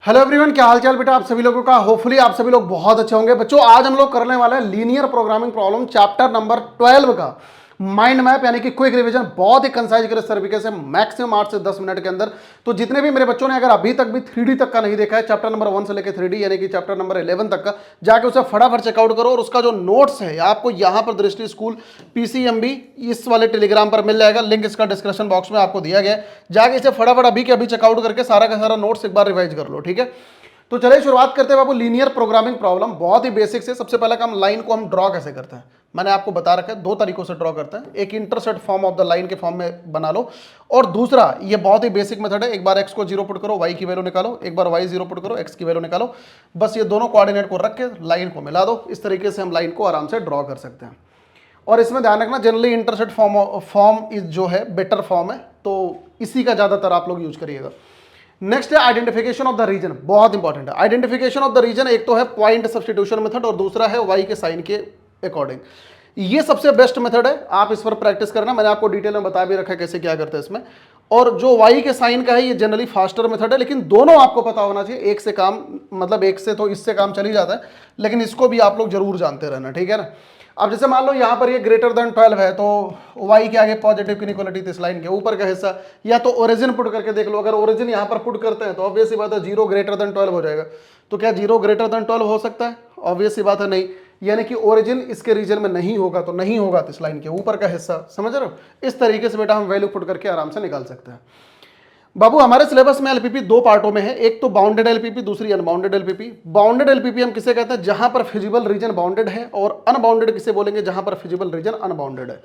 Hello everyone, क्या हाल चाल बेटा आप सभी लोगों का। होपफुली आप सभी लोग बहुत अच्छे होंगे। बच्चों आज हम लोग करने वाले हैं linear programming problem chapter number 12 का माइंड मैप यानी कि क्विक रिवीजन। बहुत ही कंसाइज तरीके से मैक्सिमम 8 से 10 मिनट के अंदर। तो जितने भी मेरे बच्चों ने अगर अभी तक भी 3D तक का नहीं देखा है, चैप्टर नंबर 1 से लेकर 3D यानी कि चैप्टर नंबर 11 तक का, जाके उसे फटाफट चेकआउट करो। और उसका जो नोट्स है आपको यहाँ पर दृष्टि स्कूल PCMB इस वाले टेलीग्राम पर मिल जाएगा। लिंक इसका डिस्क्रिप्शन बॉक्स में आपको दिया गया है। जाके इसे फटाफट अभी के अभी चेकआउट करके सारा का सारा नोट्स एक बार रिवाइज कर लो, ठीक है। तो चलिए शुरुआत करते हैं बाबू लीनियर प्रोग्रामिंग प्रॉब्लम। बहुत ही बेसिक से सबसे पहला काम, लाइन को हम ड्रॉ कैसे करते हैं मैंने आपको बता रखा है। दो तरीकों से ड्रॉ करते हैं, एक intercept form of the line के फॉर्म में बना लो, और दूसरा ये बहुत ही बेसिक मेथड है, एक बार x को 0 पुट करो, y की वैल्यू निकालो, एक बार y 0 पुट करो, x की वैल्यू निकालो। बस ये दोनों कोऑर्डिनेट को रख के लाइन को मिला दो। इस तरीके से हम लाइन को आराम से ड्रॉ कर सकते हैं। और इसमें ध्यान रखना, जनरली इंटरसेप्ट फॉर्म इज जो है बेटर फॉर्म है, तो इसी का ज्यादातर आप लोग यूज करिएगा। नेक्स्ट है आइडेंटिफिकेशन ऑफ द रीजन, बहुत इंपॉर्टेंट है। आइडेंटिफिकेशन ऑफ द रीजन एक तो है पॉइंट सब्स्टिट्यूशन मेथड और दूसरा है वाई के साइन के अकॉर्डिंग। ये सबसे बेस्ट मेथड है, आप इस पर प्रैक्टिस करना। मैंने आपको डिटेल में बता भी रखा है कैसे क्या करते हैं इसमें। और जो वाई के साइन का है ये जनरली फास्टर मेथड है, लेकिन दोनों आपको पता होना चाहिए। एक से काम मतलब एक से तो इससे काम चल ही जाता है, लेकिन इसको भी आप लोग जरूर जानते रहना, ठीक है ना। अब जैसे मान लो यहाँ पर ये ग्रेटर देन 12 है, तो y के आगे पॉजिटिव इनइक्वालिटी इस लाइन के ऊपर का हिस्सा, या तो ओरिजिन पुट करके देख लो। अगर ओरिजिन यहाँ पर पुट करते हैं तो ऑब्वियस सी बात है 0 ग्रेटर देन 12 हो जाएगा। तो क्या 0 ग्रेटर देन 12 हो सकता है? ऑब्वियस सी बात है नहीं, यानी कि ओरिजिन इसके रीजन में नहीं होगा, तो नहीं होगा इस लाइन के ऊपर का हिस्सा। समझ रहे हो? इस तरीके से बेटा हम वैल्यू पुट करके आराम से निकाल सकते हैं। बाबू हमारे सिलेबस में एलपीपी दो पार्टों में है, एक तो बाउंडेड एलपीपी, दूसरी अनबाउंडेड एलपीपी। बाउंडेड एलपीपी हम किसे कहते हैं? जहां पर फिजिबल रीजन बाउंडेड है, और अनबाउंडेड किसे बोलेंगे? जहां पर फिजिबल रीजन अनबाउंडेड है।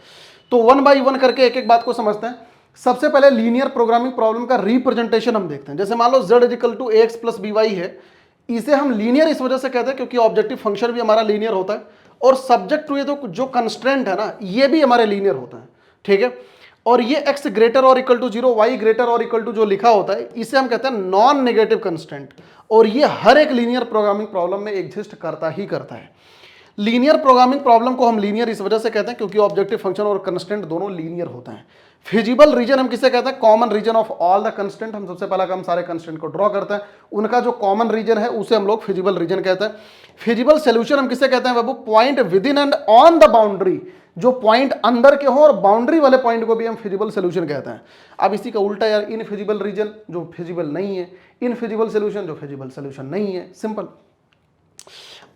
तो 1 बाई 1 करके एक एक बात को समझते हैं। सबसे पहले लीनियर प्रोग्रामिंग प्रॉब्लम का रिप्रेजेंटेशन हम देखते हैं। जैसे मान लो z equal to ax plus by है, इसे हम लीनियर इस वजह से कहते हैं क्योंकि ऑब्जेक्टिव फंक्शन भी हमारा लीनियर होता है, और सब्जेक्ट टू ये तो जो कंस्ट्रेंट है ना, ये भी हमारे लीनियर होता है, ठीक है। और ये x ग्रेटर और इक्वल टू 0, y ग्रेटर और इक्वल टू जो लिखा होता है, इसे हम कहते हैं नॉन नेगेटिव कंस्टेंट। और ये हर एक लीनियर प्रोग्रामिंग प्रॉब्लम में एग्जिस्ट करता ही करता है। लीनियर प्रोग्रामिंग प्रॉब्लम को हम लीनियर इस वजह से कहते हैं क्योंकि ऑब्जेक्टिव फंक्शन और कंस्टेंट दोनों लीनियर होते हैं। फिजिबल रीजन हम किसे कहते हैं? Common region of all the constant. हम सबसे पहला काम सारे कंस्टेंट को ड्रॉ करते हैं, उनका जो कॉमन रीजन है उसे हम लोग फिजिबल रीजन कहते हैं। फिजिबल सोल्यूशन हम किसे कहते हैं बाबू? Point within and on the boundary, जो पॉइंट अंदर के हो और बाउंड्री वाले पॉइंट को भी हम फिजिबल सोल्यूशन कहते हैं। अब इसी का उल्टा यार, इनफिजिबल रीजन जो फिजिबल नहीं है, इनफिजिबल सोल्यूशन जो फिजिबल सोल्यूशन नहीं है, सिंपल।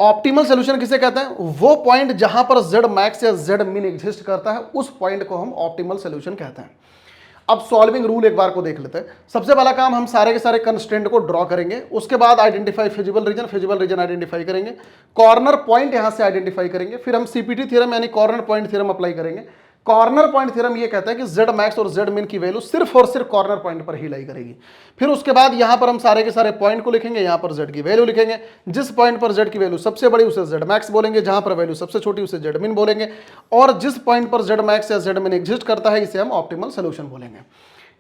ऑप्टिमल सोल्यूशन किसे कहते हैं? वो पॉइंट जहां पर z मैक्स या z मिन एग्जिस्ट करता है, उस पॉइंट को हम ऑप्टिमल सोल्यूशन कहते हैं। अब सॉल्विंग रूल एक बार को देख लेते हैं। सबसे पहला काम, हम सारे के सारे कंस्ट्रेंट को ड्रॉ करेंगे, उसके बाद आइडेंटिफाई फिजिबल रीजन आइडेंटिफाई करेंगे, कॉर्नर पॉइंट यहां से आइडेंटिफाई करेंगे, फिर हम सीपीटी थ्योरम यानी कॉर्नर पॉइंट थ्योरम अप्लाई करेंगे। कॉर्नर पॉइंट थ्योरम ये कहता है कि z मैक्स और z मिन की वैल्यू सिर्फ और सिर्फ कॉर्नर पॉइंट पर ही लाई करेगी। फिर उसके बाद यहां पर हम सारे के सारे पॉइंट को लिखेंगे, यहां पर z की वैल्यू लिखेंगे। जिस पॉइंट पर z की वैल्यू सबसे बड़ी उसे z मैक्स बोलेंगे, जहां पर वैल्यू सबसे छोटी उसे z मिन बोलेंगे, और जिस पॉइंट पर z मैक्स या z मिन एग्जिस्ट करता है इसे हम ऑप्टिमल सोल्यूशन बोलेंगे।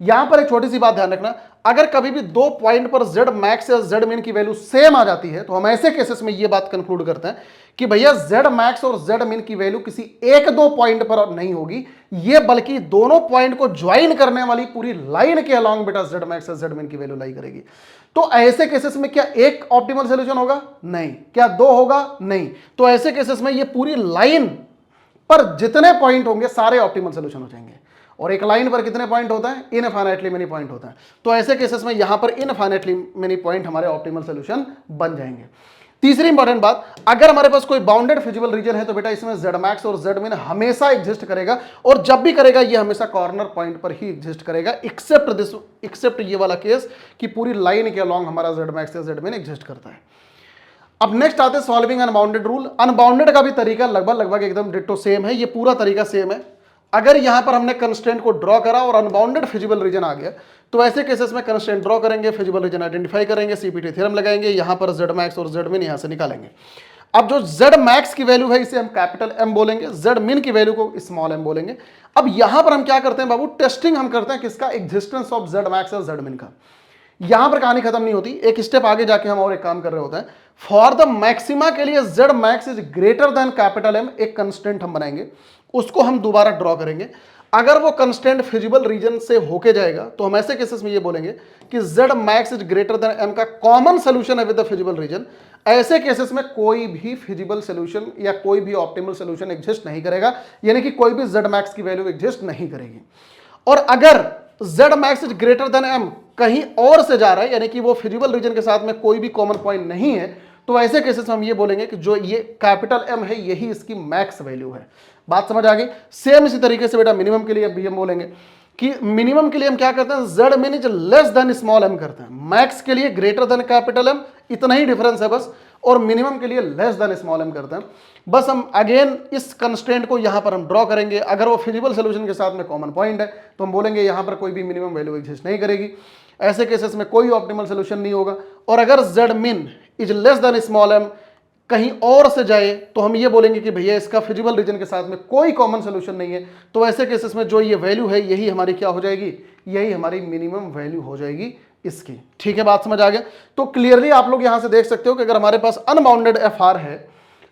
यहां पर एक छोटी सी बात ध्यान रखना, अगर कभी भी दो पॉइंट पर z मैक्स या z मिन की वैल्यू सेम आ जाती है, तो हम ऐसे केसेस में यह बात कंक्लूड करते हैं कि भैया z मैक्स और z मिन की वैल्यू किसी एक दो पॉइंट पर नहीं होगी, ये बल्कि दोनों पॉइंट को ज्वाइन करने वाली पूरी लाइन के अलोंग बेटा z मैक्स या z मिन की वैल्यू लाई करेगी। तो ऐसे केसेस में क्या एक ऑप्टिमल सोल्यूशन होगा? नहीं। क्या दो होगा? नहीं। तो ऐसे केसेस में ये पूरी लाइन पर जितने पॉइंट होंगे सारे ऑप्टिमल सोल्यूशन हो जाएंगे। और एक लाइन पर कितने पॉइंट होता है? इनफाइनाइटली मेनी पॉइंट होता है। तो ऐसे केसेस में यहां पर इनफाइनाइटली मेनी पॉइंट हमारे ऑप्टिमल सोल्यूशन बन जाएंगे। तीसरी इंपॉर्टेंट बात, अगर हमारे पास कोई बाउंडेड फिजिबल रीजन है तो बेटा इसमें z मैक्स और z मिन हमेशा एग्जिस्ट करेगा, और जब भी करेगा ये हमेशा कॉर्नर पॉइंट पर ही एग्जिस्ट करेगा, एक्सेप्ट ये वाला केस कि पूरी लाइन के अलोंग हमारा z मैक्स या z मिन एग्जिस्ट करता है। अब नेक्स्ट आते हैं सॉल्विंग अनबाउंडेड रूल। अनबाउंडेड का भी तरीका लगभग एकदम डिट्टो सेम है, ये पूरा तरीका सेम है। अगर यहां पर हमने कंस्ट्रेंट को ड्रॉ करा और अनबाउंडेड फिजिबल रीजन आ गया, तो ऐसे केसेस में कंस्ट्रेंट ड्रॉ करेंगे, फिजिबल रीजन आइडेंटिफाई करेंगे, सीपीटी थ्योरम लगाएंगे, यहां पर z मैक्स और z मिन यहां से निकालेंगे। अब जो z मैक्स की वैल्यू है इसे हम कैपिटल M बोलेंगे, z मिन की वैल्यू को स्मॉल m बोलेंगे। अब यहां पर हम क्या करते हैं बाबू? टेस्टिंग हम करते हैं किसका? एग्जिस्टेंस ऑफ z मैक्स और z मिन का। यहां पर कहानी खत्म नहीं होती, एक स्टेप आगे जाके हम और एक काम कर रहे होते हैं। फॉर द मैक्सिमा के लिए z max is greater than capital M एक कंस्टेंट हम बनाएंगे, उसको हम दोबारा ड्रॉ करेंगे। अगर वो कंस्टेंट फिजिबल रीजन से होके जाएगा तो हम ऐसे केसेस में ये बोलेंगे कि z max is greater than m का कॉमन सोल्यूशन है विद द फिजिबल रीजन। ऐसे केसेस में कोई भी फिजिबल सोल्यूशन या कोई भी ऑप्टिमल सोल्यूशन एग्जिस्ट नहीं करेगा, यानी कि कोई भी z मैक्स की वैल्यू एग्जिस्ट नहीं करेगी। और अगर z max is greater than m कहीं और से जा रहा है, यानी कि वो फिजिबल रीजन के साथ में कोई भी कॉमन पॉइंट नहीं है, तो ऐसे केसेस में हम ये बोलेंगे कि जो ये कैपिटल M है यही इसकी मैक्स वैल्यू है। बात समझ आ गई। सेम इसी तरीके से बेटा मिनिमम के लिए भी हम बोलेंगे कि मिनिमम के लिए हम क्या करते हैं, z min is less than small m करते हैं। मैक्स के लिए ग्रेटर देन कैपिटल M, इतना ही डिफरेंस है बस, और मिनिमम के लिए लेस देन स्मॉल m करते हैं। बस हम अगेन इस कंस्ट्रेंट को यहां पर हम ड्रॉ करेंगे। अगर वो फिजिबल सोल्यूशन के साथ में कॉमन पॉइंट है तो हम बोलेंगे यहां पर कोई भी मिनिमम वैल्यू एग्जिस्ट नहीं करेगी। ऐसे केसेस में कोई ऑप्टिमल सोल्यूशन नहीं होगा। और अगर z min is less than small m कहीं और से जाए तो हम ये बोलेंगे कि भैया इसका फिजिबल रीजन के साथ में कोई कॉमन सोल्यूशन नहीं है। तो ऐसे केसेस में जो ये वैल्यू है यही हमारी क्या हो जाएगी, यही हमारी मिनिमम वैल्यू हो जाएगी इसकी। ठीक है, बात समझ आ गया। तो क्लियरली आप लोग यहां से देख सकते हो कि अगर हमारे पास अनबाउंडेड एफ आर है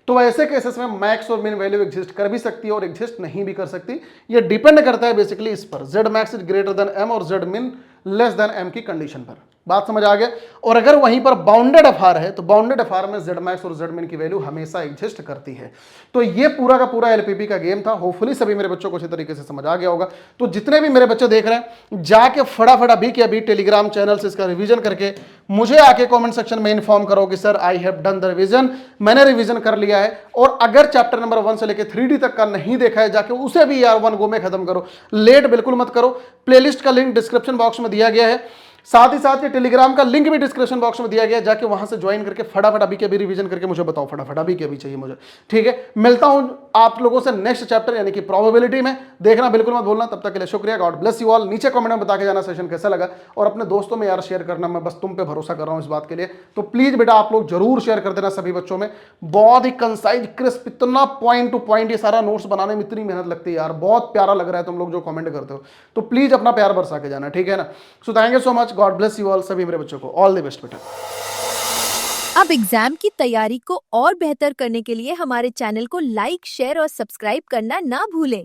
तो ऐसे केसेस में मैक्स और मिन वैल्यू एग्जिस्ट कर भी सकती है और एग्जिस्ट नहीं भी कर सकती। ये डिपेंड करता है बेसिकली इस पर, z max is greater than m और z min less than m की कंडीशन पर। बात समझ आ गया। और अगर वहीं पर बाउंडेड एफ आर है तो बाउंडेड एफ आर में z मैक्स और z min की वैल्यू हमेशा एग्जिस्ट करती है। तो ये पूरा का पूरा एलपीपी का गेम था। होपफुली सभी मेरे बच्चों को अच्छी तरीके से समझ आ गया होगा। तो जितने भी मेरे बच्चे देख रहे हैं जाके फटाफट अभी के अभी टेलीग्राम चैनल से इसका रिवीजन करके मुझे आके कमेंट सेक्शन में इन्फॉर्म करो कि sir I have done the revision, मैंने रिवीजन कर लिया है। और अगर चैप्टर नंबर 1 से लेकर 3D तक का नहीं देखा है जाके उसे भी यार 1 गो में खत्म करो, लेट बिल्कुल मत करो। प्लेलिस्ट का लिंक डिस्क्रिप्शन बॉक्स में दिया गया है, साथ ही साथ ये टेलीग्राम का लिंक भी डिस्क्रिप्शन बॉक्स में दिया गया है, जाके वहां से ज्वाइन करके फटाफट अभी के अभी रिवीजन करके मुझे बताओ, फटाफट अभी के अभी चाहिए मुझे। ठीक है, मिलता हूं आप लोगों से नेक्स्ट चैप्टर यानी कि प्रोबेबिलिटी में। देखना बिल्कुल मत भूलना। तब तक के लिए शुक्रिया, गॉड ब्लेस यू ऑल। नीचे कमेंट में बता के जाना सेशन कैसा लगा और अपने दोस्तों में यार शेयर करना, मैं बस तुम पे भरोसा कर रहा हूं इस बात के लिए। तो प्लीज बेटा आप लोग जरूर शेयर कर देना सभी बच्चों में। बहुत ही कंसाइज क्रिस्प, इतना पॉइंट टू पॉइंट ये सारा नोट्स बनाने में इतनी मेहनत लगती है यार, बहुत प्यारा लग रहा है तुम लोग जो कमेंट करते हो। तो प्लीज अपना प्यार बरसा के जाना, ठीक है ना। So thank you so much, God bless you all सभी मेरे बच्चों को। ऑल द बेस्ट बेटा। अब एग्जाम की तैयारी को और बेहतर करने के लिए हमारे चैनल को लाइक, शेयर और सब्सक्राइब करना ना भूलें।